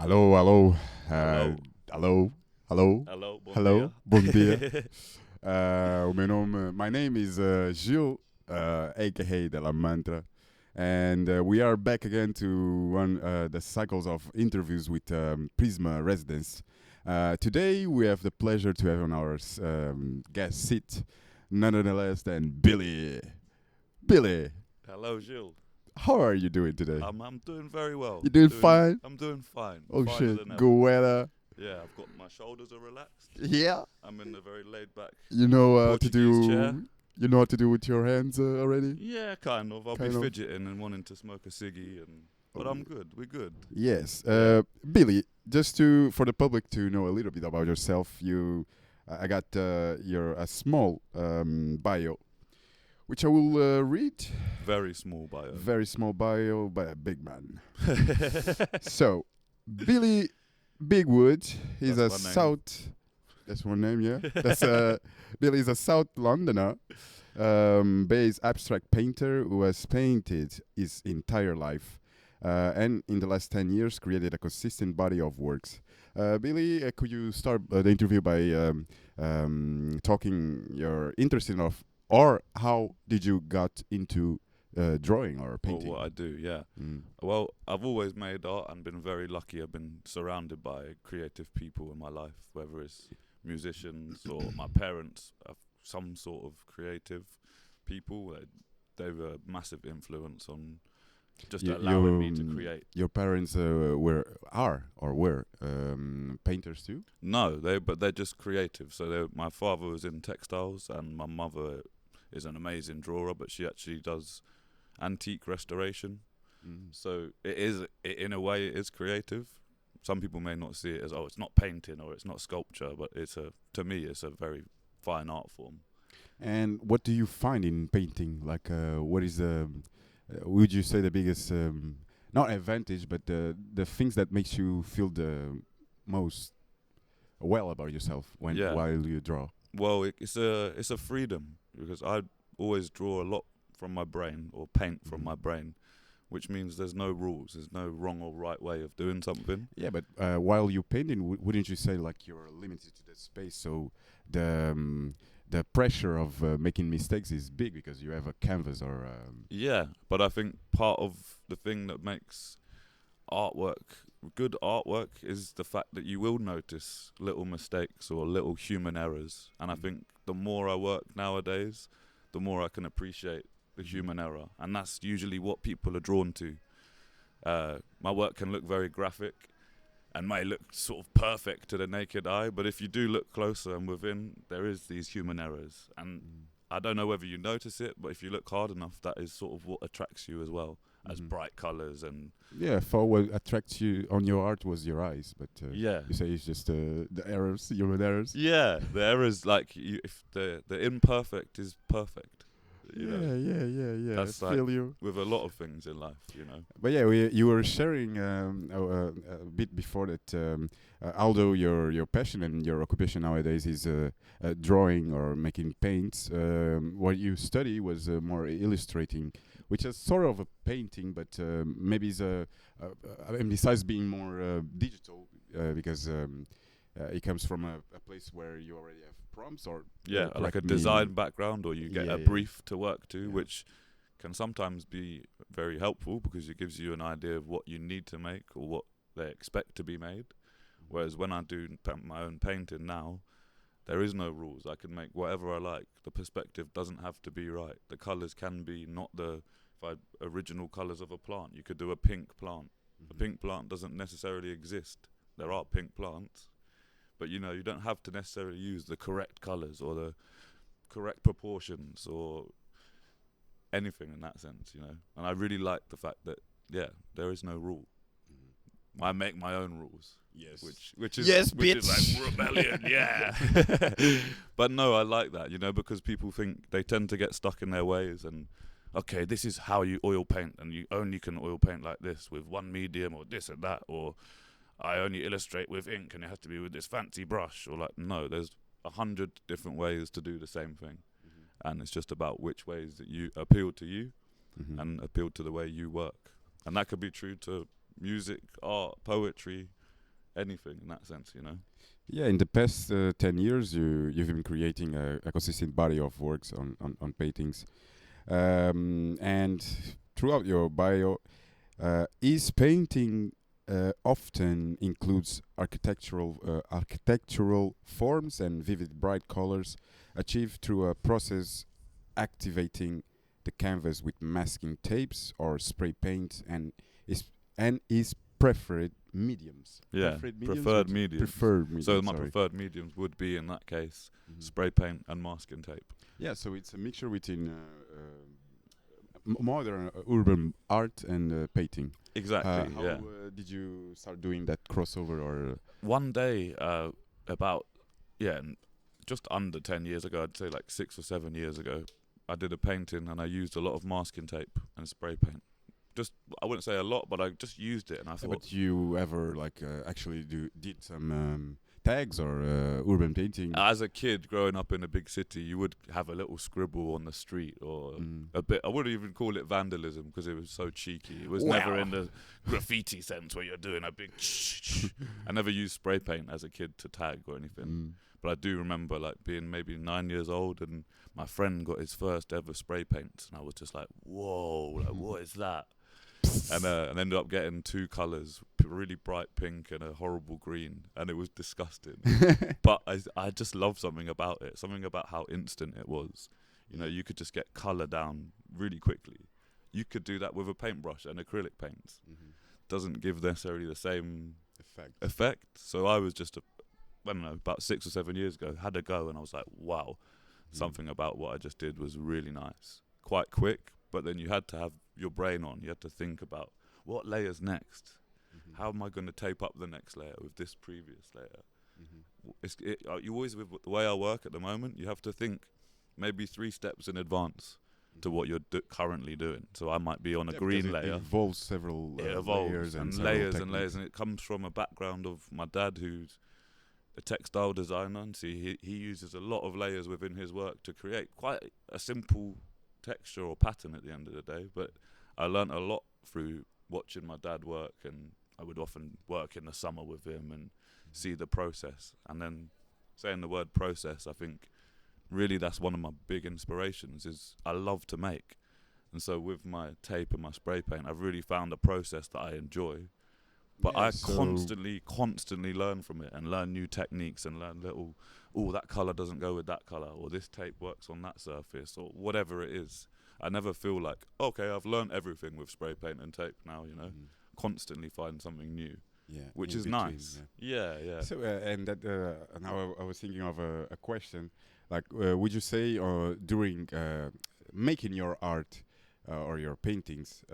Alô, alô, Alô, alô, alô, alô, bom hello, dia. bom dia. My name is Gil, aka Delamantra, and we are back again to run the cycles of interviews with Prisma residents. Today we have the pleasure to have on our guest seat, none other less than Billy. Billy, Hello, Gilles. how are you doing today? I'm doing very well. You doing fine? I'm doing fine. Oh Finer shit, than ever. good weather. Yeah, I've got my shoulders are relaxed. Yeah. I'm in a very laid back You know to Portuguese chair. do. You know what to do with your hands already. Yeah, kind of. I'll Kind be of. fidgeting and wanting to smoke a ciggy, but I'm good. We're good. Yes, Yeah. Billy. Just to for the public to know a little bit about yourself, I got your a small bio, which I will read. Very small bio. Very small bio by a big man. So, Billy Bigwood is a That's my name. South. That's one name, yeah. That's Billy is a South Londoner, based abstract painter who has painted his entire life, and in the last 10 years created a consistent body of works. Billy, could you start the interview by talking your interest in of or how did you got into drawing or Or painting? what I do, yeah. Mm. Well, I've always made art and been very lucky. I've been surrounded by creative people in my life, whether it's musicians or my parents are some sort of creative people. They were a massive influence on just allowing me to create. Your parents were painters too. No, but they're just creative. So my father was in textiles and my mother is an amazing drawer, but she actually does antique restoration. So in a way, it is creative. Some people may not see it as, oh, it's not painting or it's not sculpture, but to me, it's a very fine art form. And what do you find in painting? Like, what is the? Would you say the biggest, not advantage, but the things that makes you feel the most well about yourself while you draw? Well, it's a freedom because I always draw a lot from my brain or paint from my brain, which means there's no rules, there's no wrong or right way of doing something. Yeah, but while you're painting, wouldn't you say like you're limited to the space? So the pressure of making mistakes is big because you have a canvas or. Yeah, but I think part of the thing that makes good artwork is the fact that you will notice little mistakes or little human errors. And I think the more I work nowadays, the more I can appreciate the human error. And that's usually what people are drawn to. My work can look very graphic and may look sort of perfect to the naked eye, but if you do look closer and within, there is these human errors. And I don't know whether you notice it, but if you look hard enough, that is sort of what attracts you as well, as bright colours and... Yeah, for what attracts you on your art was your eyes, but yeah. you say it's just the errors, human errors. Yeah, the errors, like, if the imperfect is perfect. You know? Yeah. That's I like feel you. with a lot of things in life, you know. But yeah, you were sharing a bit before that. Although your passion and your occupation nowadays is drawing or making paints, what you study was more illustrating, which is sort of a painting, but maybe is and besides being more digital, because it comes from a place where you already have prompts or like a correct me. design background, or you get a brief to work to, which can sometimes be very helpful because it gives you an idea of what you need to make or what they expect to be made. Whereas when I do my own painting now, there is no rules. I can make whatever I like. The perspective doesn't have to be right. The colours can be not the original colours of a plant. You could do a pink plant. A pink plant doesn't necessarily exist. There are pink plants, but you don't have to necessarily use the correct colours or the correct proportions or anything in that sense, And I really like the fact that, there is no rule. I make my own rules. Yes. Which is yes, which bitch. is like rebellion, yeah. But no, I like that, because people think they tend to get stuck in their ways and, okay, this is how you oil paint and you only can oil paint like this with one medium or this and that, or I only illustrate with ink and it has to be with this fancy brush, or like, no, there's 100 different ways to do the same thing. And it's just about which ways that you appeal to you and appeal to the way you work. And that could be true to music, art, poetry, anything in that sense, you know. Yeah, in the past 10 years, you've been creating a consistent body of works on paintings, and throughout your bio, is painting often includes architectural forms and vivid bright colors achieved through a process activating the canvas with masking tapes or spray paint, and is preferred mediums. Yeah, preferred mediums. Preferred mediums. So my sorry. preferred mediums would be, in that case, Mhm. spray paint and masking tape. Yeah, so it's a mixture between modern urban art and painting. Exactly. How Yeah. did you start doing that crossover? Or One day, about just under 10 years ago, I'd say like 6 or 7 years ago, I did a painting and I used a lot of masking tape and spray paint. Just, I wouldn't say a lot, but I just used it, and I thought. but you ever actually did some tags or urban painting? As a kid growing up in a big city, you would have a little scribble on the street, or a bit. I wouldn't even call it vandalism because it was so cheeky. It was never in the graffiti sense where you're doing a big. I never used spray paint as a kid to tag or anything. But I do remember like being maybe 9 years old, and my friend got his first ever spray paint, and I was just like, "Whoa! Like, what is that?" And ended up getting 2 colours, really bright pink and a horrible green, and it was disgusting. But I just love something about it, something about how instant it was. You know, you could just get colour down really quickly. You could do that with a paintbrush and acrylic paints. Doesn't give necessarily the same effect. So I was just, I don't know, about 6 or 7 years ago, had a go, and I was like, wow, something about what I just did was really nice. Quite quick, but then you had to have your brain on. You had to think about what layer's next. How am I going to tape up the next layer with this previous layer? You always, with the way I work at the moment, you have to think maybe 3 steps in advance to what you're currently doing. So I might be on a green layer. It involves several layers and layers and layers, and it comes from a background of my dad, who's a textile designer, and see he uses a lot of layers within his work to create quite a simple texture or pattern at the end of the day. But I learnt a lot through watching my dad work, and I would often work in the summer with him and see the process. And then saying the word process, I think really that's one of my big inspirations. Is I love to make, and so with my tape and my spray paint, I've really found a process that I enjoy. But I constantly learn from it, and learn new techniques, and learn little, that colour doesn't go with that colour, or this tape works on that surface, or whatever it is. I never feel like, okay, I've learned everything with spray paint and tape now, you know. Constantly find something new, which is nice. Yeah. So, and that, now I was thinking of a question. Like, would you say during making your art or your paintings,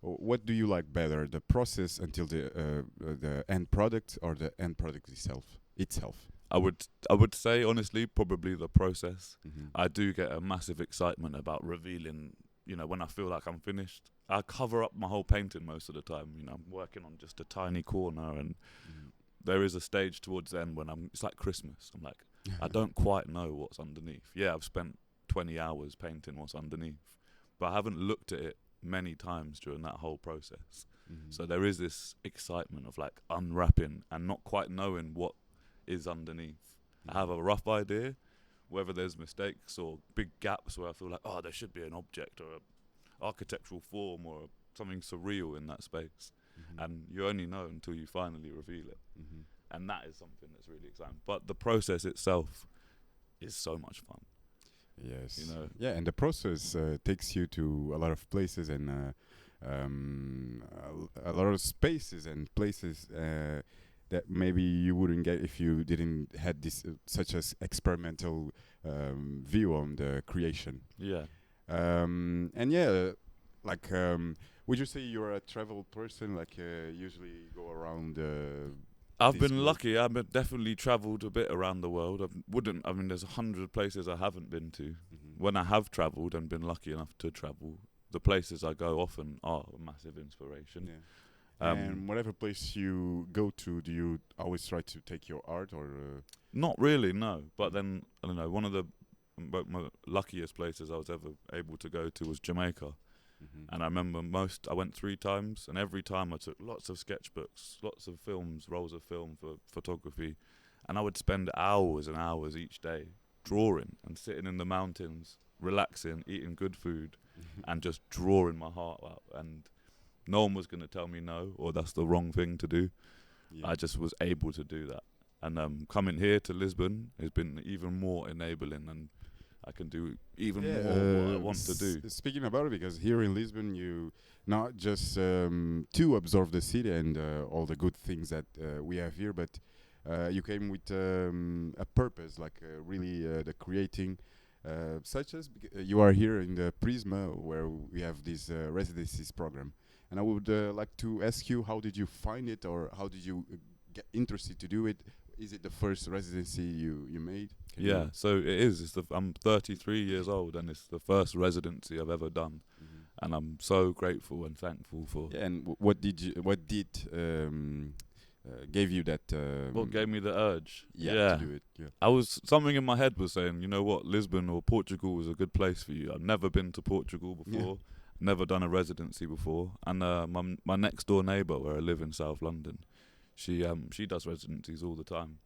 what do you like better, the process until the end product, or the end product itself? I would say honestly probably the process. I do get a massive excitement about revealing, you know, when I feel like I'm finished. I cover up my whole painting most of the time. You know, I'm working on just a tiny corner, and there is a stage towards the end when it's like Christmas. I'm like, I don't quite know what's underneath. Yeah, I've spent 20 hours painting what's underneath, but I haven't looked at it many times during that whole process. So there is this excitement of like unwrapping and not quite knowing what is underneath. I have a rough idea, whether there's mistakes or big gaps where I feel like, oh, there should be an object or an architectural form or something surreal in that space. And you only know until you finally reveal it. And that is something that's really exciting. But the process itself is so much fun. Yes. You know. Yeah, and the process takes you to a lot of places, and a lot of spaces and places that maybe you wouldn't get if you didn't had this such as experimental view on the creation. Yeah. And yeah, like, would you say you're a travel person? Like, usually go around. I've been lucky. I've definitely travelled a bit around the world. I mean, there's 100 places I haven't been to. When I have travelled and been lucky enough to travel, the places I go often are a massive inspiration. And whatever place you go to, do you always try to take your art, or? Not really, no. But then, I don't know, one of the my luckiest places I was ever able to go to was Jamaica. And I remember I went 3 times, and every time I took lots of sketchbooks, lots of films, rolls of film for photography, and I would spend hours and hours each day drawing and sitting in the mountains, relaxing, eating good food, and just drawing my heart out. And no one was going to tell me no, or that's the wrong thing to do. Yeah. I just was able to do that. And coming here to Lisbon has been even more enabling, and I can do even more what I want to do. Speaking about it, because here in Lisbon, you not just to observe the city and all the good things that we have here, but you came with a purpose, like really the creating, such as you are here in the Prisma, where we have this residencies program. And I would like to ask you, how did you find it, or how did you get interested to do it? Is it the first residency you made? Yeah, so it is. I'm 33 years old, and it's the first residency I've ever done, and I'm so grateful and thankful for. Yeah, and what did gave you that? What gave me the urge? To do it. Yeah. Something in my head was saying, you know what, Lisbon or Portugal is a good place for you. I've never been to Portugal before, never done a residency before, and my next door neighbour, where I live in South London, she does residencies all the time.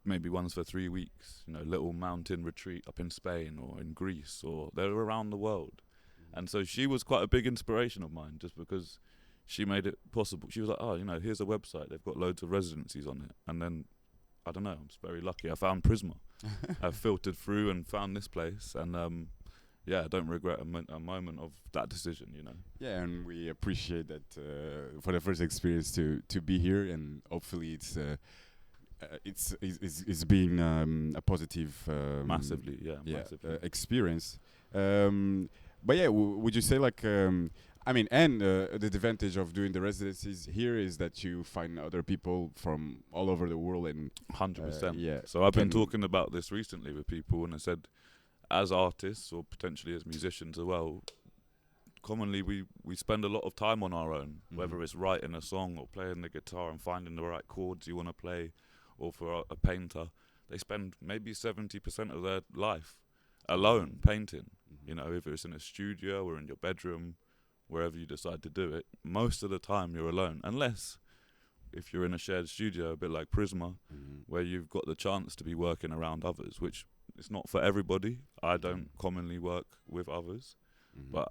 Maybe once for 3 weeks, little mountain retreat up in Spain or in Greece, or they're around the world. And so she was quite a big inspiration of mine, just because she made it possible. She was like, oh, here's a website, they've got loads of residencies on it. And then, I don't know, I'm just very lucky. I found Prisma. I filtered through and found this place, and I don't regret a moment of that decision, Yeah, and we appreciate that for the first experience to be here, and hopefully it's been a positive massively experience. But yeah, would you say like the advantage of doing the residencies here is that you find other people from all over the world, and 100%. So I've been talking about this recently with people, and I said, as artists or potentially as musicians as well, commonly we spend a lot of time on our own, whether it's writing a song or playing the guitar and finding the right chords you want to play, or for a painter, they spend maybe 70% of their life alone painting. If it's in a studio or in your bedroom, wherever you decide to do it, most of the time you're alone, unless if you're in a shared studio, a bit like Prisma, where you've got the chance to be working around others, which it's not for everybody. I don't commonly work with others, but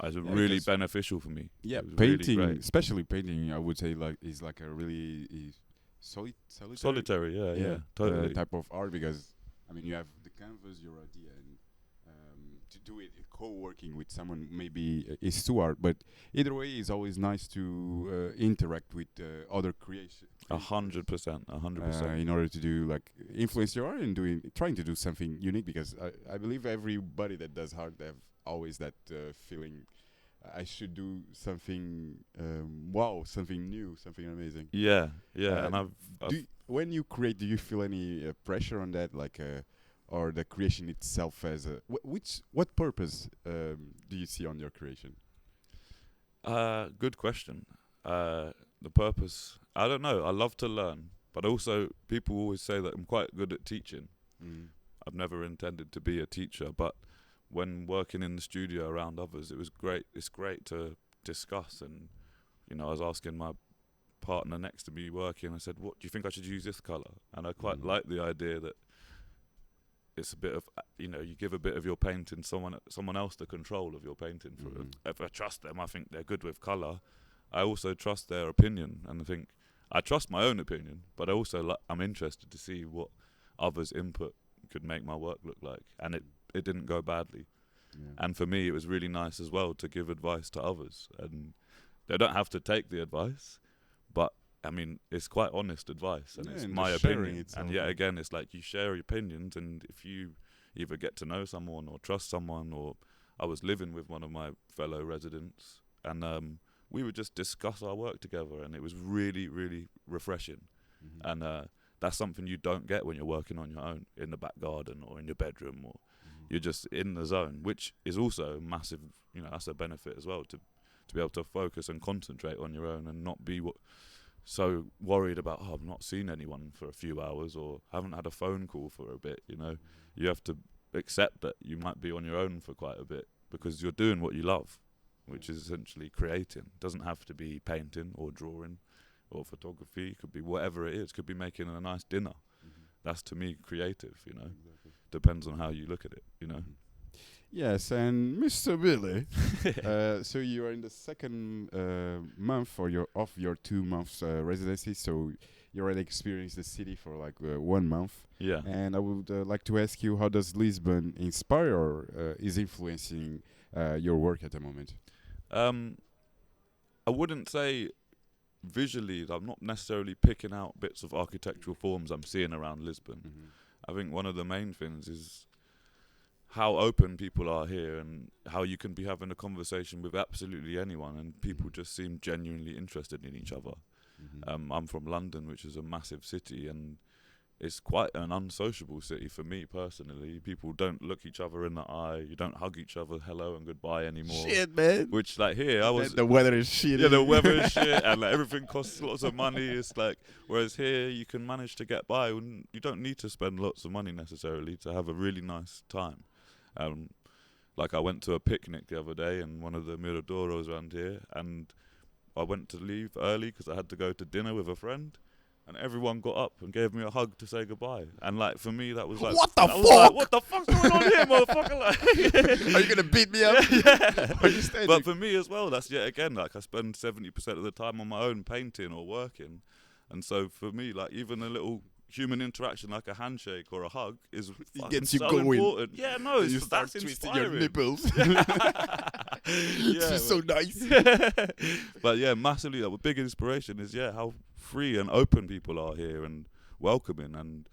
it's really beneficial for me. Yeah, painting, really, especially painting, I would say is like a really solitary, totally type of art, because you have the canvas, your idea, and to do it co-working with someone maybe is too hard. But either way, it's always nice to interact with other creation. 100%. In order to do influence your art and trying to do something unique, because I believe everybody that does art, they have always that feeling. I should do something something new, something amazing. Yeah. And when you create, do you feel any pressure on that, or the creation itself as what purpose do you see on your creation? Good question. The purpose, I don't know. I love to learn, but also people always say that I'm quite good at teaching. I've never intended to be a teacher, but when working in the studio around others, it was great. It's great to discuss, and I was asking my partner next to me working, I said, what do you think I should use this colour? And I quite like the idea that it's a bit of, you give a bit of your painting someone else the control of your painting. If I trust them, I think they're good with colour. I also trust their opinion, and I trust my own opinion, but I also I'm interested to see what others' input could make my work look like, and it didn't go badly. And for me, it was really nice as well to give advice to others, and they don't have to take the advice, but it's quite honest advice, and it's my opinion. And again, it's like you share your opinions, and if you either get to know someone or trust someone, or I was living with one of my fellow residents, and we would just discuss our work together, and it was really, really refreshing. And that's something you don't get when you're working on your own in the back garden or in your bedroom, or you're just in the zone, which is also massive. That's a benefit as well, to be able to focus and concentrate on your own, and not be so worried about, I've not seen anyone for a few hours, or haven't had a phone call for a bit. You have to accept that you might be on your own for quite a bit, because you're doing what you love. which is essentially creating. It doesn't have to be painting or drawing or photography. It could be whatever it is. It could be making a nice dinner. That's to me creative, you know. Exactly. Depends on how you look at it, you know. Yes, and Mr. Billy, so you are in the second month of your 2 months residency. So you already experienced the city for like 1 month. Yeah. And I would like to ask you, how does Lisbon inspire or is influencing your work at the moment? I wouldn't say visually, I'm not necessarily picking out bits of architectural forms I'm seeing around Lisbon. I think one of the main things is how open people are here and how you can be having a conversation with absolutely anyone and people just seem genuinely interested in each other. I'm from London, which is a massive city, and it's quite an unsociable city for me personally. People don't look each other in the eye. You don't hug each other hello and goodbye anymore. Shit, man. Which, like, here, The weather is shit. Yeah, the weather is shit, and like everything costs lots of money. It's like, whereas here you can manage to get by, and you don't need to spend lots of money necessarily to have a really nice time. Like I went to a picnic the other day in one of the Miradoros around here, and I went to leave early because I had to go to dinner with a friend. And everyone got up and gave me a hug to say goodbye. And like for me, that was like, what the fuck? Like, what the fuck's going on here, motherfucker? Like, are you gonna beat me up? Yeah. Are you standing? But for me as well, that's yet again like I spend 70% of the time on my own painting or working, and so for me, like even a little human interaction like a handshake or a hug is gets you so going. important. Yeah, no, you start that's twisting inspiring. your nipples. Yeah, it's so nice. But yeah, massively, like, a big inspiration is how free and open people are here and welcoming. And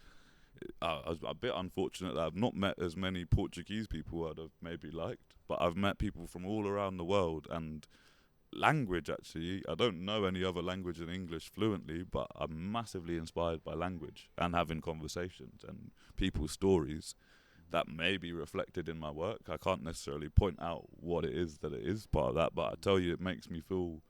I was a bit unfortunate that I've not met as many Portuguese people I'd have maybe liked, but I've met people from all around the world. And language, actually, I don't know any other language than English fluently, but I'm massively inspired by language and having conversations and people's stories that may be reflected in my work. I can't necessarily point out what it is that it is part of that, but I tell you, it makes me feel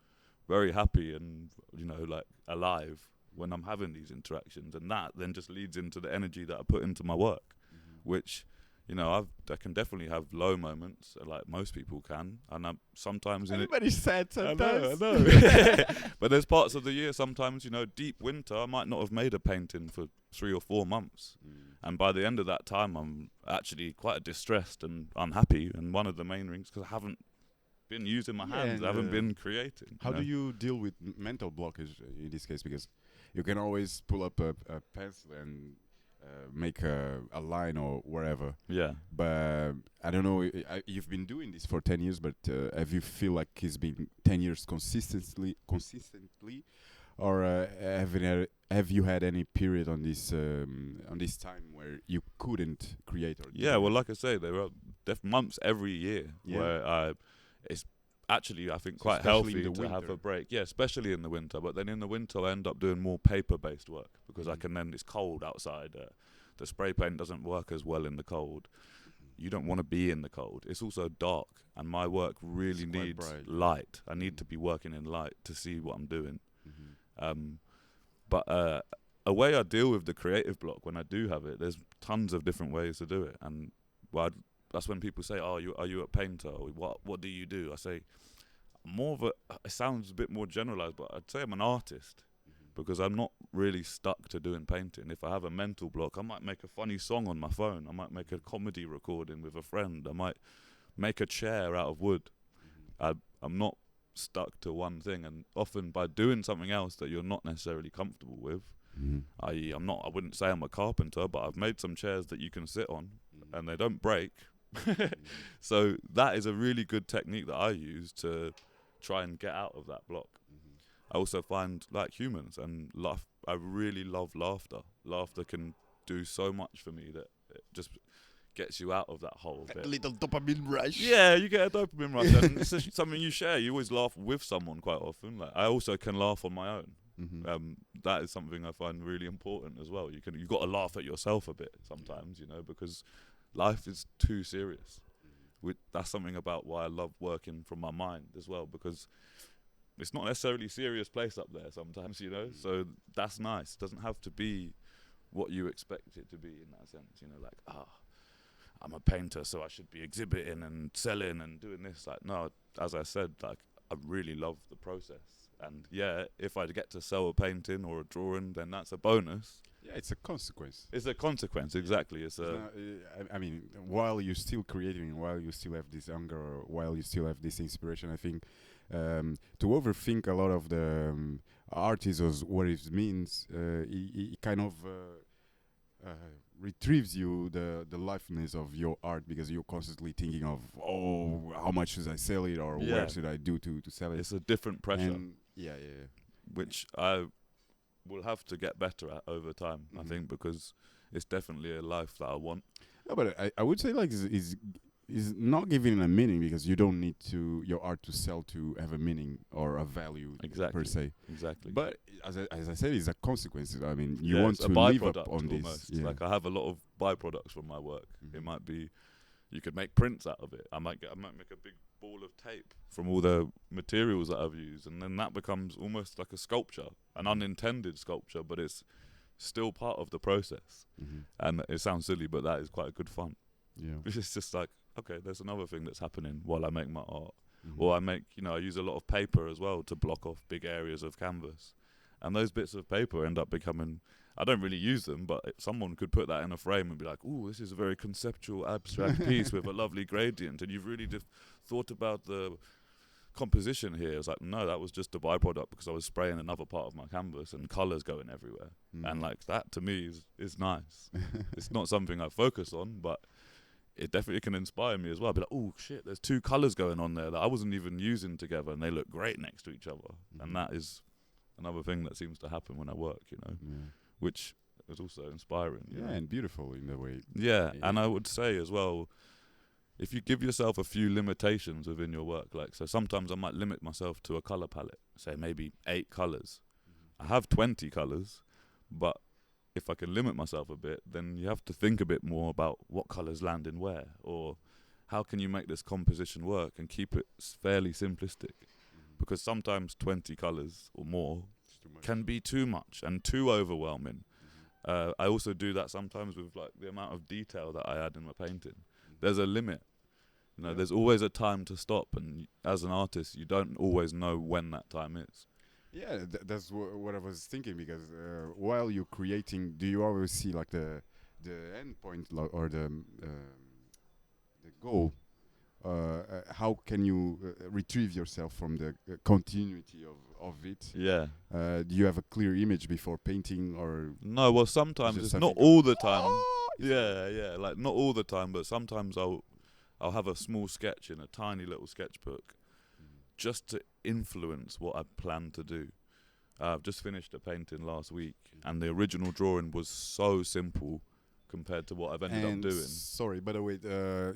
very happy and, you know, like alive when I'm having these interactions, and that then just leads into the energy that I put into my work, which, you know, I can definitely have low moments, like most people can, and I'm sometimes Everybody's sad sometimes. I know. But there's parts of the year sometimes, you know, deep winter, I might not have made a painting for 3 or 4 months, and by the end of that time, I'm actually quite distressed and unhappy. And one of the main reasons because I haven't been using my hands, I haven't been creating. How do you deal with mental blockage in this case? Because you can always pull up a pencil and make a line or wherever. Yeah. But I don't know. You've been doing this for 10 years, but have you feel like it's been 10 years consistently, or have you had any period on this time where you couldn't create? Or yeah. Well, like I say, there are months every year where it's actually, I think, So quite especially healthy in the to have winter. a break. Yeah, especially in the winter. But then in the winter, I end up doing more paper-based work because I can then, it's cold outside. The spray paint doesn't work as well in the cold. You don't want to be in the cold. It's also dark, and my work really needs bright. light. I need to be working in light to see what I'm doing. But a way I deal with the creative block when I do have it, there's tons of different ways to do it. And that's when people say, "Oh, are you a painter? Or what do you do?" I say, more of a. It sounds a bit more generalized, but I'd say I'm an artist because I'm not really stuck to doing painting. If I have a mental block, I might make a funny song on my phone. I might make a comedy recording with a friend. I might make a chair out of wood. I'm not stuck to one thing, and often by doing something else that you're not necessarily comfortable with. I wouldn't say I'm a carpenter, but I've made some chairs that you can sit on and they don't break. So that is a really good technique that I use to try and get out of that block. I also find, like humans, and I really love laughter. Laughter can do so much for me that it just gets you out of that hole a bit. A little dopamine rush. Yeah, you get a dopamine rush, and it's something you share. You always laugh with someone quite often. Like I also can laugh on my own. That is something I find really important as well. You've got to laugh at yourself a bit sometimes, you know, because life is too serious. That's something about why I love working from my mind as well, because it's not necessarily a serious place up there sometimes, you know. So that's nice. It doesn't have to be what you expect it to be in that sense, you know, like I'm a painter, so I should be exhibiting and selling and doing this. Like, no, as I said, like, I really love the process. And yeah, if I get to sell a painting or a drawing, then that's a bonus. Yeah, it's a consequence. It's a consequence, exactly. It's a. I mean, while you're still creating, while you still have this hunger, or while you still have this inspiration, I think to overthink a lot of the artists or what it means, it kind of retrieves you the liveliness of your art, because you're constantly thinking of, oh, how much should I sell it, or where should I do to sell it. It's a different pressure. And which I will have to get better at over time, I think, because it's definitely a life that I want. No, but I would say like is not giving it a meaning, because you don't need to your art to sell to have a meaning or a value per se. Exactly. But as I said, it's a consequence. I mean, you Yeah, want it's to a live up byproduct on almost. this. Yeah. Like, I have a lot of byproducts from my work. It might be, you could make prints out of it. I might make a big ball of tape from all the materials that I've used, and then that becomes almost like a sculpture, an unintended sculpture, but it's still part of the process. And it sounds silly, but that is quite good fun. Yeah. It's just like, okay, there's another thing that's happening while I make my art. Or I use a lot of paper as well to block off big areas of canvas. And those bits of paper end up becoming, I don't really use them, but someone could put that in a frame and be like, ooh, this is a very conceptual, abstract piece with a lovely gradient, and you've really thought about the composition here. It's like, no, that was just a byproduct because I was spraying another part of my canvas and colours going everywhere. And like, that to me is nice. It's not something I focus on, but it definitely can inspire me as well. I'll be like, oh shit, there's two colours going on there that I wasn't even using together, and they look great next to each other. And that is another thing that seems to happen when I work, which is also inspiring. You know? And beautiful in a way. Yeah, and I would say as well, if you give yourself a few limitations within your work, like, so sometimes I might limit myself to a colour palette, say maybe 8 colours. I have 20 colours, but if I can limit myself a bit, then you have to think a bit more about what colours land in where, or how can you make this composition work and keep it fairly simplistic. Because sometimes 20 colours or more can be too much and too overwhelming. I also do that sometimes with like the amount of detail that I add in my painting. There's a limit. There's always a time to stop, and as an artist, you don't always know when that time is. Yeah, that's what I was thinking, because while you're creating, do you always see like the end point or the goal? How can you retrieve yourself from the continuity of it? Yeah. Do you have a clear image before painting, or no? Well, sometimes it's not all the time. Yeah, like not all the time, but sometimes I'll have a small sketch in a tiny little sketchbook, just to influence what I plan to do. I've just finished a painting last week, and the original drawing was so simple compared to what I've ended up doing. Sorry, by the way,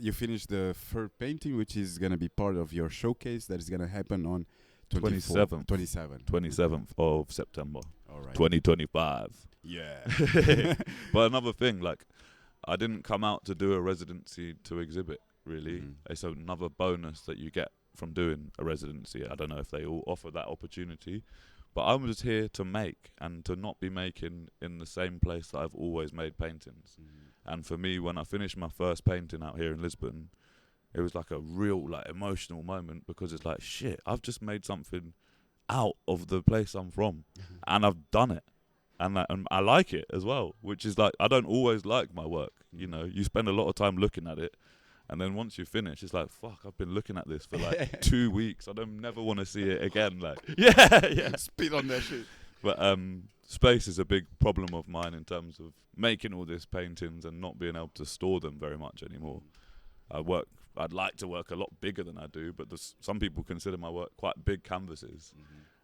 you finished the third painting, which is going to be part of your showcase that is going to happen on 27th of September. All right. 2025. Yeah. But another thing, like, I didn't come out to do a residency to exhibit, really. It's another bonus that you get from doing a residency. I don't know if they all offer that opportunity, but I'm just here to make, and to not be making in the same place that I've always made paintings. And for me, when I finished my first painting out here in Lisbon, it was like a real like emotional moment, because it's like, shit, I've just made something out of the place I'm from, and I've done it. And I like it as well, which is like, I don't always like my work. You spend a lot of time looking at it, and then once you finish, it's like, fuck, I've been looking at this for like 2 weeks. I don't never want to see it again. Like, yeah. Spit on that shit. But space is a big problem of mine in terms of making all these paintings and not being able to store them very much anymore. I'd like to work a lot bigger than I do, but some people consider my work quite big canvases.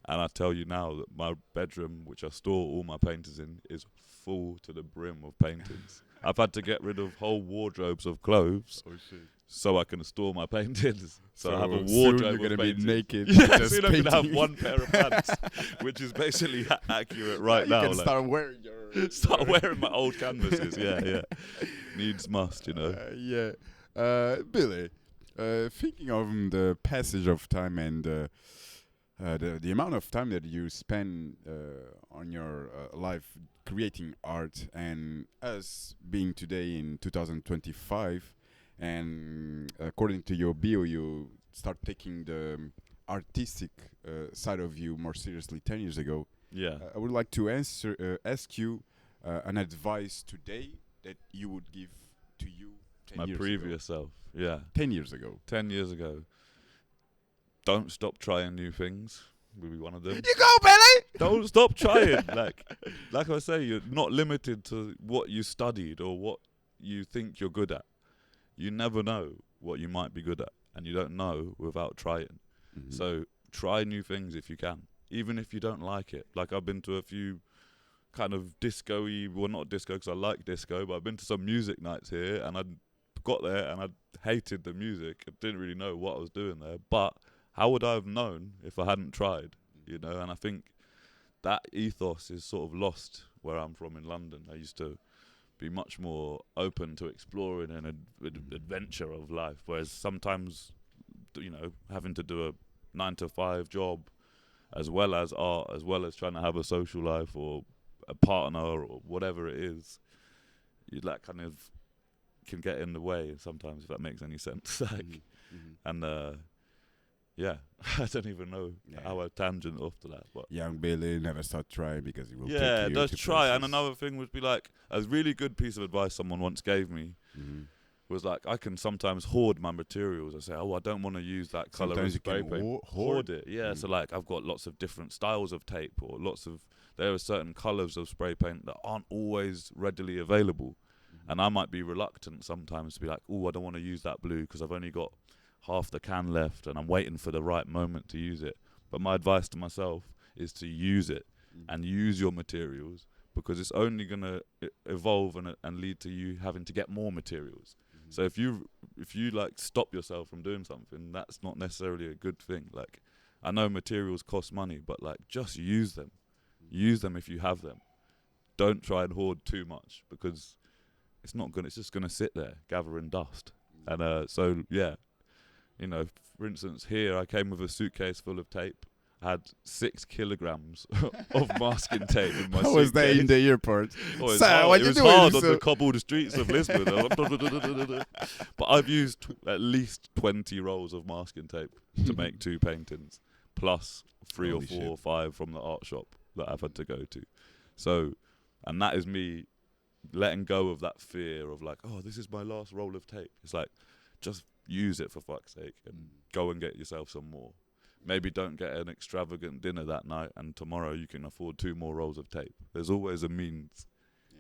And I tell you now that my bedroom, which I store all my paintings in, is full to the brim of paintings. I've had to get rid of whole wardrobes of clothes so I can store my paintings. So I have a wardrobe you're of going to be naked. Yeah, soon I'm going to have one pair of pants, which is basically accurate right now. You can start wearing start wearing my old canvases. Yeah. Needs must, Yeah. Billy, thinking of the passage of time and the amount of time that you spend on your life creating art, and us being today in 2025, and according to your bio, you start taking the artistic side of you more seriously 10 years ago. Yeah. I would like to ask you an advice today that you would give to you 10 My years previous self. Yeah. ago. 10 years ago. 10 years ago. Don't stop trying new things. Will be one of them. You go, Billy! Don't stop trying. Like I say, you're not limited to what you studied or what you think you're good at. You never know what you might be good at, and you don't know without trying. Mm-hmm. So try new things if you can, even if you don't like it. Like I've been to a few kind of disco-y, well not disco because I like disco, but I've been to some music nights here, and I got there and I hated the music. I didn't really know what I was doing there, but how would I have known if I hadn't tried, you know? And I think that ethos is sort of lost where I'm from in London. I used to be much more open to exploring an adventure of life, whereas sometimes, you know, having to do a 9-to-5 job as well as art, as well as trying to have a social life or a partner or whatever it is, you like kind of can get in the way sometimes, if that makes any sense. And yeah, I don't even know how I tangent off to that. But young Billy, never start trying because he will take you just to try. places. And another thing would be like, a really good piece of advice someone once gave me was like, I can sometimes hoard my materials. I say, oh, I don't want to use that colour of Sometimes you spray can paint. hoard it, yeah. So like, I've got lots of different styles of tape, or there are certain colours of spray paint that aren't always readily available. And I might be reluctant sometimes to be like, oh, I don't want to use that blue because I've only got half the can left and I'm waiting for the right moment to use it. But my advice to myself is to use it and use your materials, because it's only going to evolve and lead to you having to get more materials. So if you like stop yourself from doing something, that's not necessarily a good thing. Like, I know materials cost money, but like, just use them. Use them if you have them. Don't try and hoard too much, because it's just gonna sit there gathering dust. And so yeah, you know, for instance, here I came with a suitcase full of tape. I had 6 kilograms of masking tape in my suitcase. How was that in the airport? Oh, So, what it you was doing? hard on So- the cobbled streets of Lisbon. But I've used at least 20 rolls of masking tape to make 2 paintings, plus 3 Holy or 4 shit. or 5 from the art shop that I've had to go to. So, and that is me letting go of that fear of like, oh, this is my last roll of tape. It's like, just use it for fuck's sake and go and get yourself some more. Maybe don't get an extravagant dinner that night, and tomorrow you can afford 2 more rolls of tape. There's always a means.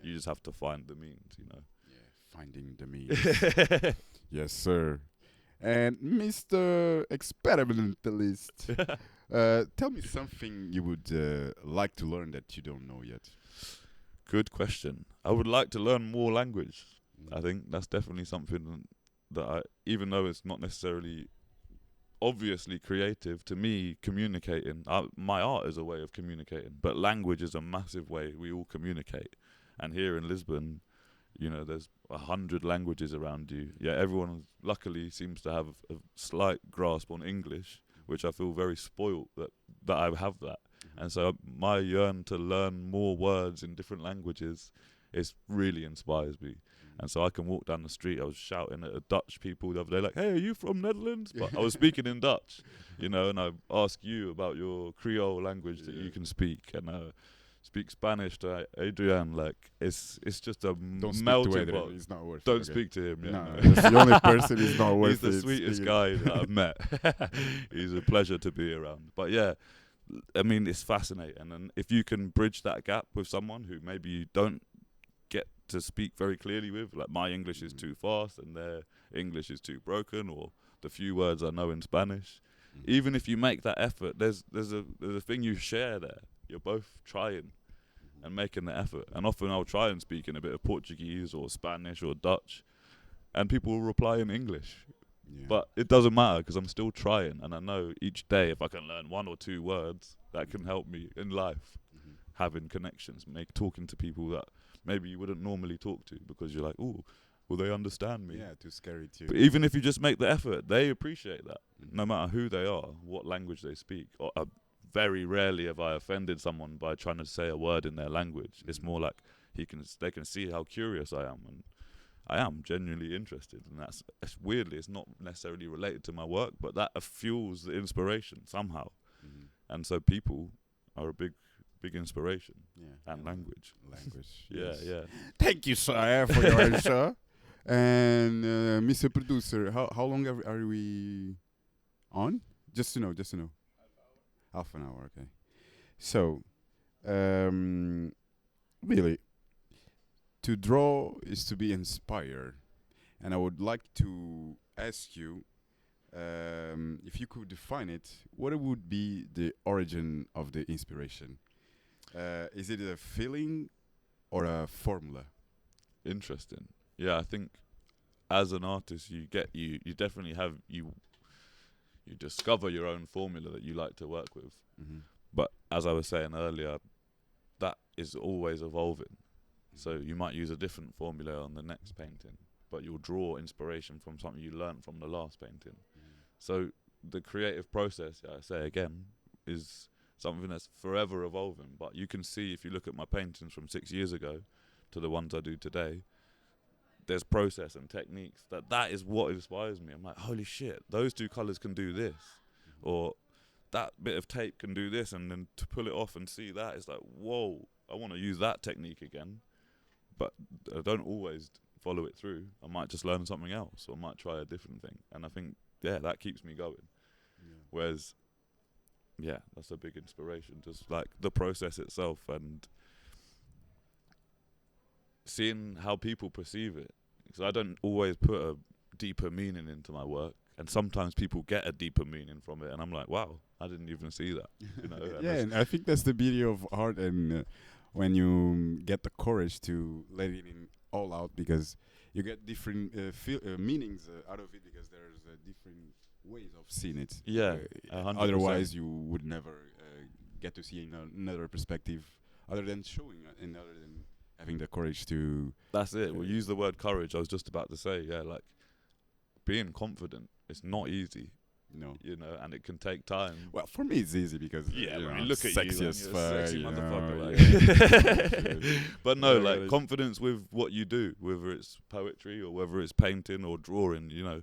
You just have to find the means, you know. Yeah, finding the means. Yes, sir. And Mr. Experimentalist, tell me something you would like to learn that you don't know yet. Good question. I would like to learn more language. I think that's definitely something that even though it's not necessarily obviously creative, to me, communicating, my art is a way of communicating, but language is a massive way we all communicate. And here in Lisbon, you know, there's 100 languages around you. Yeah, everyone luckily seems to have a slight grasp on English, which I feel very spoilt that I have that. And so my yearn to learn more words in different languages really inspires me. And so I can walk down the street. I was shouting at Dutch people the other day, like, hey, are you from Netherlands? But I was speaking in Dutch, you know, and I ask you about your Creole language that you can speak, and speak Spanish to Adrian. Like, it's just a melting pot. It's not worth Don't it. speak to him. Yeah, No, that's the only person who's not worth He's it. the sweetest guy that I've met. He's a pleasure to be around. But yeah, I mean, it's fascinating. And if you can bridge that gap with someone who maybe you don't get to speak very clearly with, like my English is too fast and their English is too broken, or the few words I know in Spanish, even if you make that effort, there's a thing you share there. You're both trying and making the effort. And often I'll try and speak in a bit of Portuguese or Spanish or Dutch, and people will reply in English. Yeah. But it doesn't matter, because I'm still trying, and I know each day if I can learn 1 or 2 words, that can help me in life, having connections, talking to people that maybe you wouldn't normally talk to, because you're like, oh, will they understand me? Yeah, too scary too. But even if you just make the effort, they appreciate that, no matter who they are, what language they speak. Or, very rarely have I offended someone by trying to say a word in their language. It's more like they can see how curious I am, and I am genuinely interested, and that's weirdly, it's not necessarily related to my work, but that fuels the inspiration somehow. And so people are a big inspiration. And language. Yes. Yeah. Thank you, sir, for your answer. And Mr. Producer, how long are we on? Just to know. Half an hour, okay. So, really, to draw is to be inspired. And I would like to ask you, if you could define it, what would be the origin of the inspiration? Is it a feeling or a formula? Interesting. Yeah, I think as an artist, you definitely have you discover your own formula that you like to work with. But as I was saying earlier, that is always evolving. So you might use a different formula on the next painting, but you'll draw inspiration from something you learned from the last painting. So the creative process, I say again, is something that's forever evolving. But you can see, if you look at my paintings from 6 years ago to the ones I do today, there's process and techniques that is what inspires me. I'm like, holy shit, those two colours can do this, or that bit of tape can do this, and then to pull it off and see that, it's like, whoa, I want to use that technique again. But I don't always follow it through. I might just learn something else, or I might try a different thing. And I think, that keeps me going. Whereas, that's a big inspiration, just like the process itself and seeing how people perceive it. Because I don't always put a deeper meaning into my work, and sometimes people get a deeper meaning from it, and I'm like, wow, I didn't even see that. And I think that's the beauty of art, and when you get the courage to let it in all out, because you get different meanings out of it, because there's different ways of seeing it. Otherwise, you would never get to see another perspective, other than showing it, and other than having the courage to. That's it. We'll use the word courage. I was just about to say, like being confident. It's not easy. No, and it can take time. Well, for me, it's easy because look at sexy you, as you're fuck, a sexy motherfucker. But no, like confidence with what you do, whether it's poetry or whether it's painting or drawing. You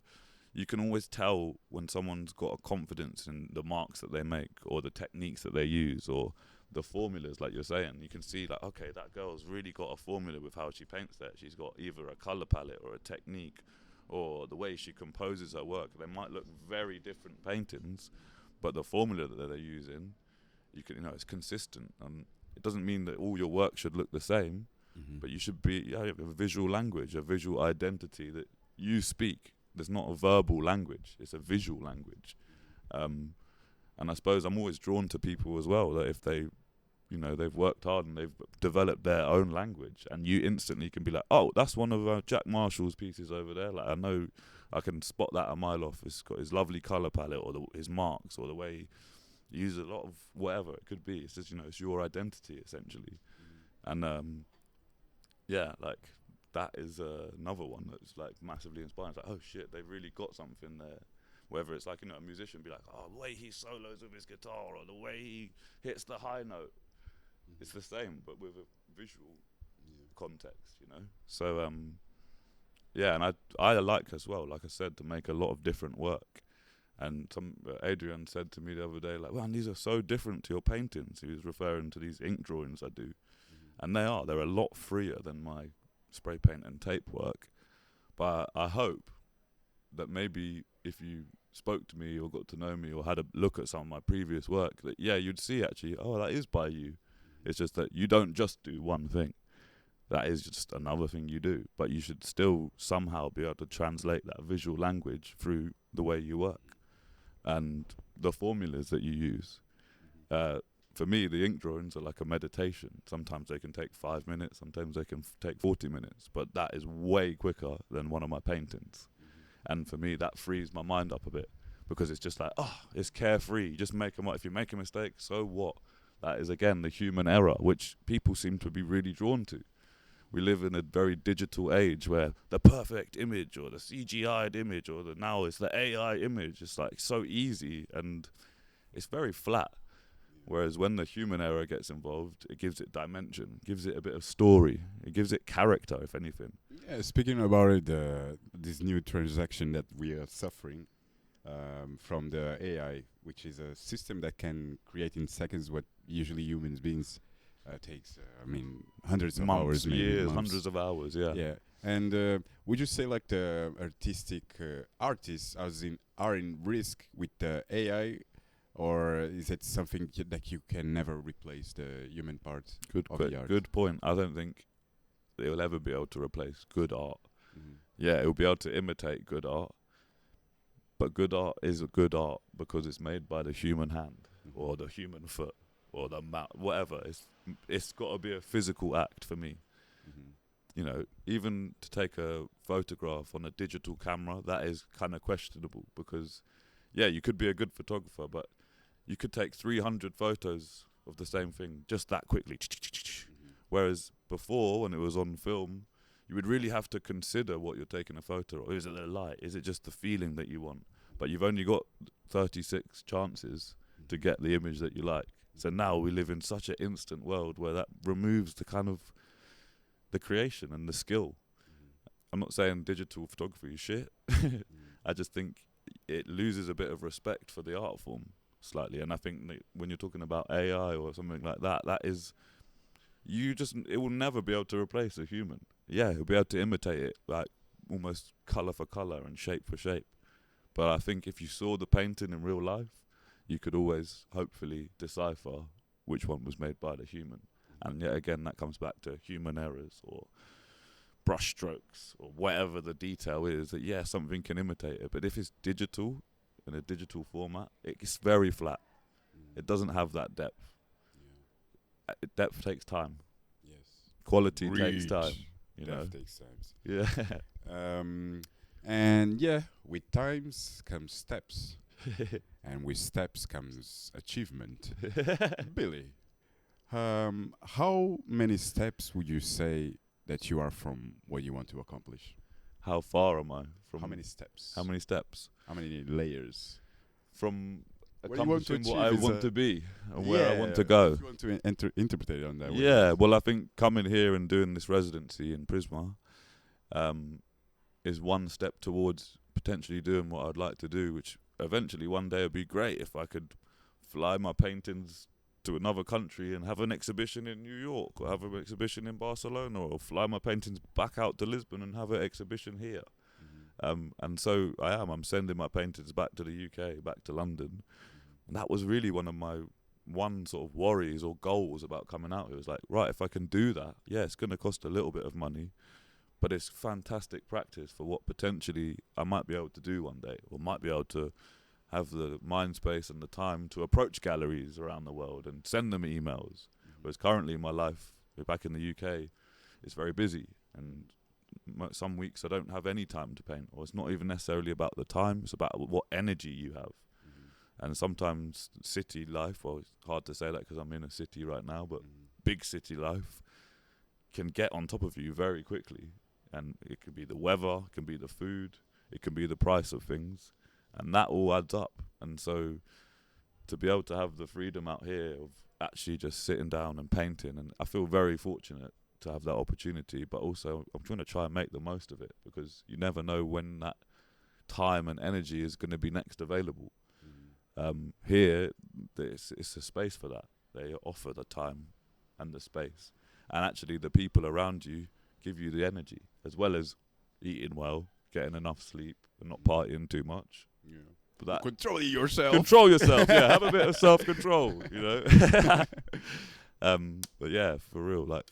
can always tell when someone's got a confidence in the marks that they make, or the techniques that they use, or the formulas, like you're saying. You can see, like, okay, that girl's really got a formula with how she paints that. She's got either a color palette or a technique, or the way she composes her work. They might look very different paintings, but the formula that they're using, it's consistent. And it doesn't mean that all your work should look the same, but you should have a visual language, a visual identity that you speak. There's not a verbal language, it's a visual language. And I suppose I'm always drawn to people as well, that if they've worked hard and they've developed their own language, and you instantly can be like, oh, that's one of Jack Marshall's pieces over there. Like, I know I can spot that a mile off. It's got his lovely colour palette, or his marks, or the way he uses a lot of whatever it could be. It's just, it's your identity, essentially. And, like, that is another one that's, like, massively inspiring. It's like, oh, shit, they've really got something there. Whether it's like, a musician be like, oh, the way he solos with his guitar, or the way he hits the high note. It's the same, but with a visual context, So, and I like as well, like I said, to make a lot of different work. And Adrian said to me the other day, like, man, these are so different to your paintings. He was referring to these ink drawings I do. And they're a lot freer than my spray paint and tape work. But I hope that maybe if you spoke to me or got to know me or had a look at some of my previous work, that you'd see actually, oh, that is by you. It's just that you don't just do one thing. That is just another thing you do. But you should still somehow be able to translate that visual language through the way you work and the formulas that you use. For me, the ink drawings are like a meditation. Sometimes they can take 5 minutes, sometimes they can take 40 minutes, but that is way quicker than one of my paintings. And for me, that frees my mind up a bit, because it's just like, it's carefree. Just make if you make a mistake, so what? That is, again, the human error, which people seem to be really drawn to. We live in a very digital age where the perfect image, or the CGI'd image, or now it's the AI image. It's like so easy, and it's very flat. Whereas when the human error gets involved, it gives it dimension, gives it a bit of story, it gives it character, if anything. Yeah, speaking about it, this new transaction that we are suffering from the AI, which is a system that can create in seconds what usually humans beings takes, hundreds of hours, Months, maybe years, months. hundreds of hours, yeah. Yeah, and would you say like the artistic artists are in risk with the AI, or is it something that you can never replace the human part of the art? Good point. I don't think it will ever be able to replace good art. Mm-hmm. Yeah, it will be able to imitate good art, but good art is a good art because it's made by the human hand or the human foot or the mouth, whatever. It's got to be a physical act for me. Mm-hmm. You know, even to take a photograph on a digital camera, that is kind of questionable because, yeah, you could be a good photographer, but you could take 300 photos of the same thing just that quickly. Mm-hmm. Whereas before, when it was on film, you would really have to consider what you're taking a photo of. Is it the light? Is it just the feeling that you want? But you've only got 36 chances to get the image that you like. So now we live in such an instant world where that removes the kind of the creation and the skill. I'm not saying digital photography is shit. I just think it loses a bit of respect for the art form slightly. And I think that when you're talking about AI or something like that, that is, it will never be able to replace a human. Yeah, it'll be able to imitate it, like almost colour for colour and shape for shape. But I think if you saw the painting in real life, you could always hopefully decipher which one was made by the human. And yet again, that comes back to human errors or brush strokes or whatever the detail is, that yeah, something can imitate it. But if it's digital, in a digital format, it's very flat. It doesn't have that depth. Depth takes time. Yes. Quality takes time. Depth takes time. Yeah. And yeah, with times comes steps. And with steps comes achievement. Billy, how many steps would you say that you are from what you want to accomplish? How far am I from? How many steps? How many steps? How many layers? From What you want to accomplishing what I achieve is want to be and where I want to go. If you want to interpret it on that way. Yeah, well, I think coming here and doing this residency in Prisma is one step towards potentially doing what I'd like to do, which eventually one day would be great if I could fly my paintings to another country and have an exhibition in New York or have an exhibition in Barcelona, or fly my paintings back out to Lisbon and have an exhibition here. And so I'm sending my paintings back to the UK, back to London. And that was really one of my sort of worries or goals about coming out. It was like, right, if I can do that, yeah, it's going to cost a little bit of money, but it's fantastic practice for what potentially I might be able to do one day, or might be able to have the mind space and the time to approach galleries around the world and send them emails. Whereas currently my life back in the UK is very busy, and some weeks I don't have any time to paint, or it's not even necessarily about the time, it's about what energy you have. And sometimes city life, well, it's hard to say that because I'm in a city right now, but big city life can get on top of you very quickly. And it can be the weather, it can be the food, it can be the price of things, and that all adds up. And so to be able to have the freedom out here of actually just sitting down and painting, and I feel very fortunate to have that opportunity, but also I'm trying to try and make the most of it, because you never know when that time and energy is going to be next available. Here, it's a space for that. They offer the time and the space, and actually the people around you give you the energy, as well as eating well, getting enough sleep, and not partying too much. Yeah. But that Control yourself. Control yourself. Yeah, have a bit of self-control. You know. But yeah, for real, like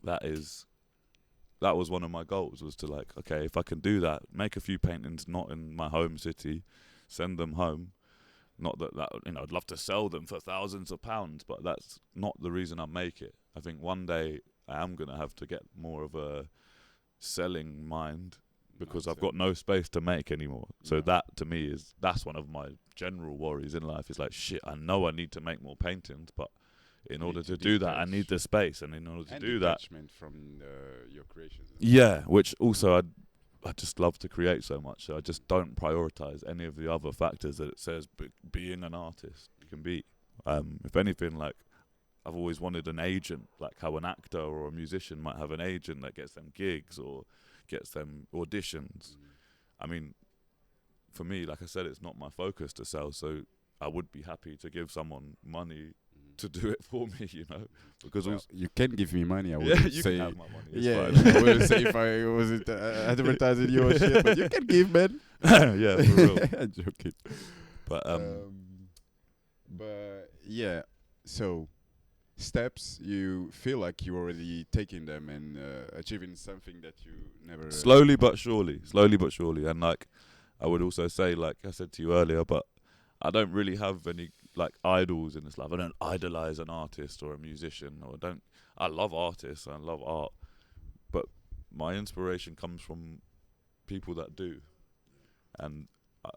that was one of my goals, was to like, okay, if I can do that, make a few paintings not in my home city, send them home. Not that I'd love to sell them for thousands of pounds, but that's not the reason I make it. I think one day I am going to have to get more of a selling mind, because I've got no space to make anymore. So that to me that's one of my general worries in life. Is like, shit, I know I need to make more paintings, but in order to do that, I need the space, and in order to do that, from your creations. Yeah, which also I just love to create so much, so I just don't prioritize any of the other factors that it says being an artist can be. If anything, like, I've always wanted an agent, like how an actor or a musician might have an agent that gets them gigs or gets them auditions. I mean, for me, like I said, it's not my focus to sell, so I would be happy to give someone money to do it for me, you know, because Well, you can give me money. I yeah, wouldn't you say. can have my money. It's Yeah, fine. I wouldn't say if I wasn't advertising you or shit, but you can give, man. Yeah, for real. I'm joking. But But yeah, so steps you feel like you already taking them and achieving something that you never. slowly but surely, and like I would also say, like I said to you earlier, but I don't really have any like idols in this life. I don't idolize an artist or a musician, or don't. I love artists, I love art, but my inspiration comes from people that do, and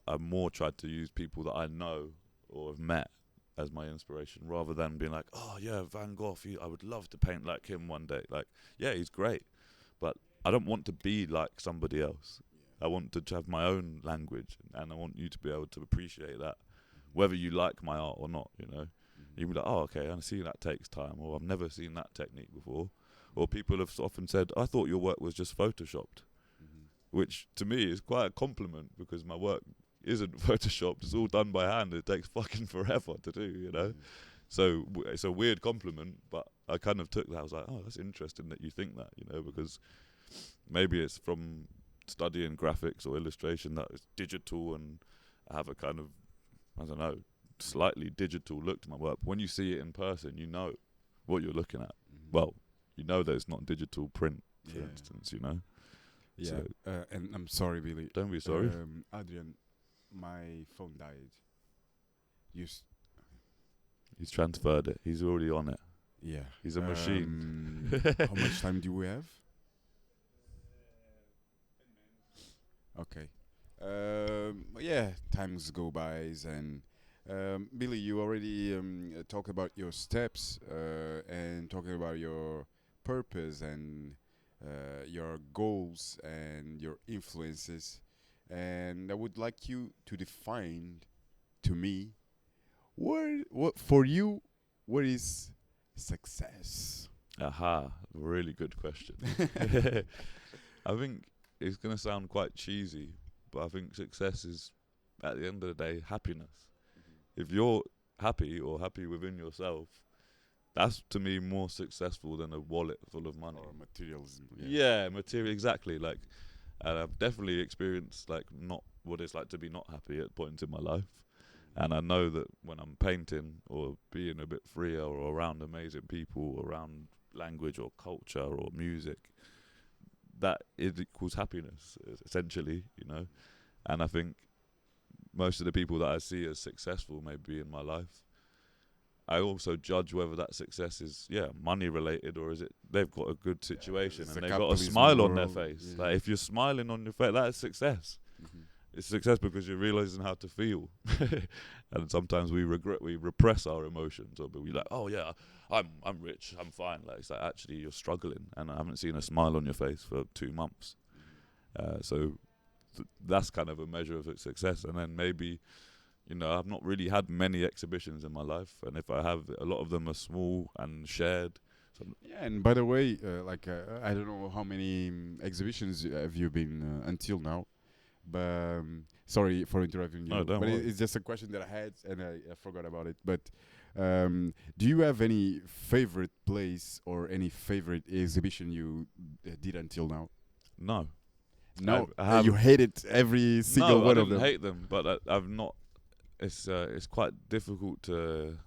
I more tried to use people that I know or have met as my inspiration, rather than being like, oh yeah, Van Gogh, I would love to paint like him one day. Like, yeah, he's great, but I don't want to be like somebody else. I want to have my own language, and I want you to be able to appreciate that, whether you like my art or not, you know. You'll be like, oh, okay, I see that takes time, or I've never seen that technique before. Or people have often said, I thought your work was just photoshopped, which to me is quite a compliment, because my work isn't photoshopped. It's all done by hand. It takes fucking forever to do, you know. So it's a weird compliment, but I kind of took that. I was like, oh, that's interesting that you think that, you know, because maybe it's from studying graphics or illustration that it's digital, and I have a kind of, I don't know, slightly digital look to my work. When you see it in person, you know what you're looking at. Well, you know that it's not digital print, for instance, you know. Yeah, So and I'm sorry, Billy. don't be sorry. Adrian, my phone died. He's transferred it. He's already on it. Yeah. He's a machine. How much time do we have? Okay. Yeah, times go by, and Billy, you already talked about your steps and talking about your purpose and your goals and your influences, and I would like you to define to me what for you, what is success? Aha, really good question. I think it's going to sound quite cheesy, but I think success is, at the end of the day, happiness. If you're happy or happy within yourself, that's to me more successful than a wallet full of money. Or materialism. Yeah, material, exactly. Like, and I've definitely experienced like not what it's like to be not happy at points in my life. And I know that when I'm painting or being a bit freer or around amazing people, around language or culture or music, that it equals happiness, essentially, you know. And I think most of the people that I see as successful maybe in my life, I also judge whether that success is, money related, or is it they've got a good situation and they've got a smile on their face. Like, if you're smiling on your face, that is success. It's success because you're realizing how to feel. And sometimes we repress our emotions, or we're like, oh yeah, I'm rich, I'm fine. Like, it's like, actually you're struggling and I haven't seen a smile on your face for 2 months. So that's kind of a measure of success. And then maybe, you know, I've not really had many exhibitions in my life, and if I have, a lot of them are small and shared. Yeah, and by the way, I don't know how many exhibitions have you been until now, but sorry for interrupting you. No, don't but worry. it's just a question that I had and I forgot about it. But do you have any favorite place or any favorite exhibition you did until now? No. No, I you hated every single one of them. I didn't hate them, but I've not. It's quite difficult to,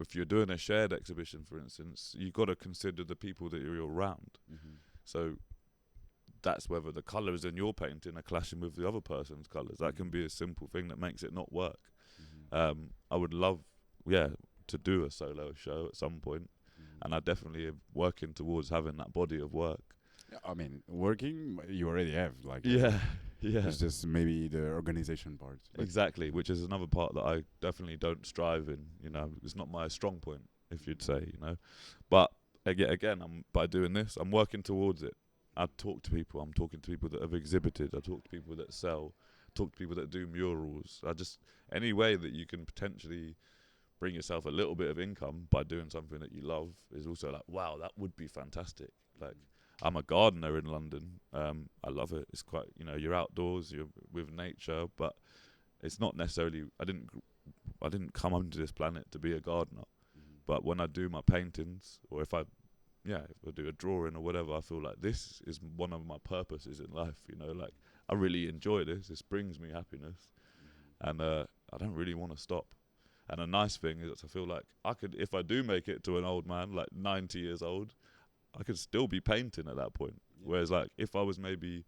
if you're doing a shared exhibition, for instance, you've got to consider the people that you're around. So that's whether the colours in your painting are clashing with the other person's colours. That can be a simple thing that makes it not work. I would love, to do a solo show at some point, and I definitely am working towards having that body of work. I mean, working, you already have. Like, Yeah. It's just maybe the organization part. Exactly, which is another part that I definitely don't strive in. You know, it's not my strong point, if you'd say. You know, but again, by doing this, I'm working towards it. I talk to people. I'm talking to people that have exhibited. I talk to people that sell. Talk to people that do murals. Any way that you can potentially bring yourself a little bit of income by doing something that you love is also like, wow, that would be fantastic. Like, I'm a gardener in London. I love it. It's quite, you're outdoors, you're with nature, but it's not necessarily, I didn't come onto this planet to be a gardener. But when I do my paintings, or if I do a drawing or whatever, I feel like this is one of my purposes in life, like I really enjoy this. This brings me happiness. And I don't really want to stop. And a nice thing is that I feel like I could, if I do make it to an old man, like 90 years old, I could still be painting at that point. Yeah. Whereas like if I was maybe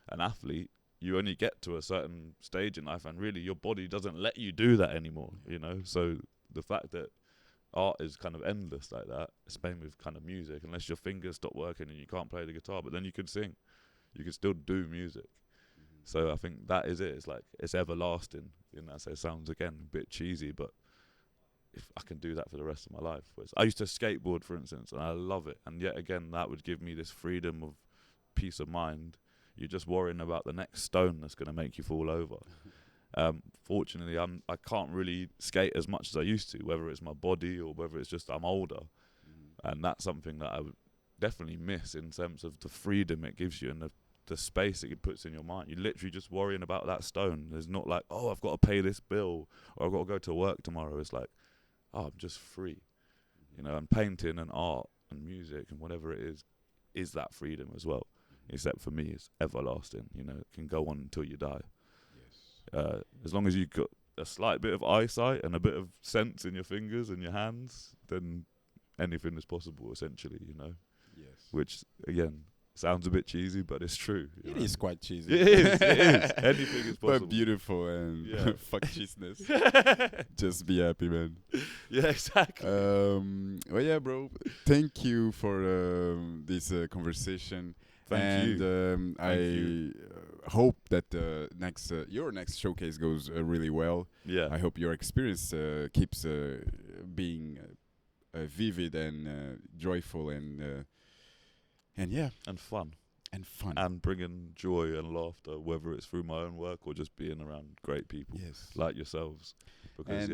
an athlete, you only get to a certain stage in life and really your body doesn't let you do that anymore, So the fact that art is kind of endless like that, same with kind of music, unless your fingers stop working and you can't play the guitar, but then you can sing. You can still do music. So I think that is it. It's like, it's everlasting. So it sounds, again, a bit cheesy, but if I can do that for the rest of my life. I used to skateboard, for instance, and I love it. And yet again, that would give me this freedom of peace of mind. You're just worrying about the next stone that's going to make you fall over. Fortunately, I can't really skate as much as I used to, whether it's my body or whether it's just I'm older. And that's something that I would definitely miss in terms of the freedom it gives you and the space it puts in your mind. You're literally just worrying about that stone. There's not like, oh, I've got to pay this bill or I've got to go to work tomorrow. It's like, oh, I'm just free. And painting and art and music and whatever it is that freedom as well. Except for me, it's everlasting. It can go on until you die. Yes. As long as you've got a slight bit of eyesight and a bit of sense in your fingers and your hands, then anything is possible, essentially, Yes. Which, again, sounds a bit cheesy, but it's true. It is quite cheesy. It is. Anything is possible. But beautiful and fuck cheesiness. Just be happy, man. Yeah, exactly. Well, yeah, bro. Thank you for this conversation. Thank you. I hope that your next showcase goes really well. Yeah. I hope your experience keeps being vivid and joyful and yeah. And fun. And bringing joy and laughter, whether it's through my own work or just being around great people like yourselves. Because,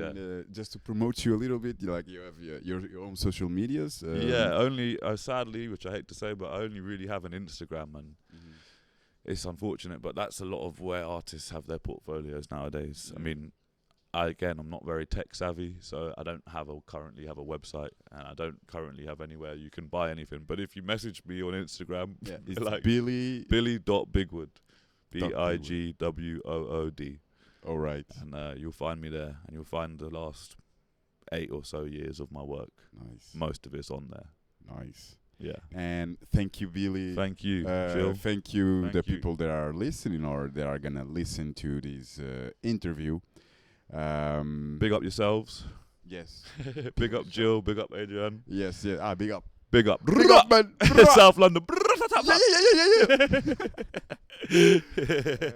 just to promote you a little bit, you have your own social medias. Only sadly, which I hate to say, but I only really have an Instagram, and it's unfortunate, but that's a lot of where artists have their portfolios nowadays. I mean, I'm not very tech savvy, so I don't currently have a website, and I don't currently have anywhere you can buy anything. But if you message me on Instagram, it's like Billy.Bigwood. Bigwood. All right. And you'll find me there, and you'll find the last 8 or so years of my work. Nice. Most of it's on there. Nice. Yeah. And thank you, Billy. Thank you, Jill. Thank you, people that are listening or that are gonna listen to this interview. Big up yourselves. Yes. Big up Jill. Big up Adrian. Yes. Yeah. Big up. Big up. Big up, man. South London. Yeah.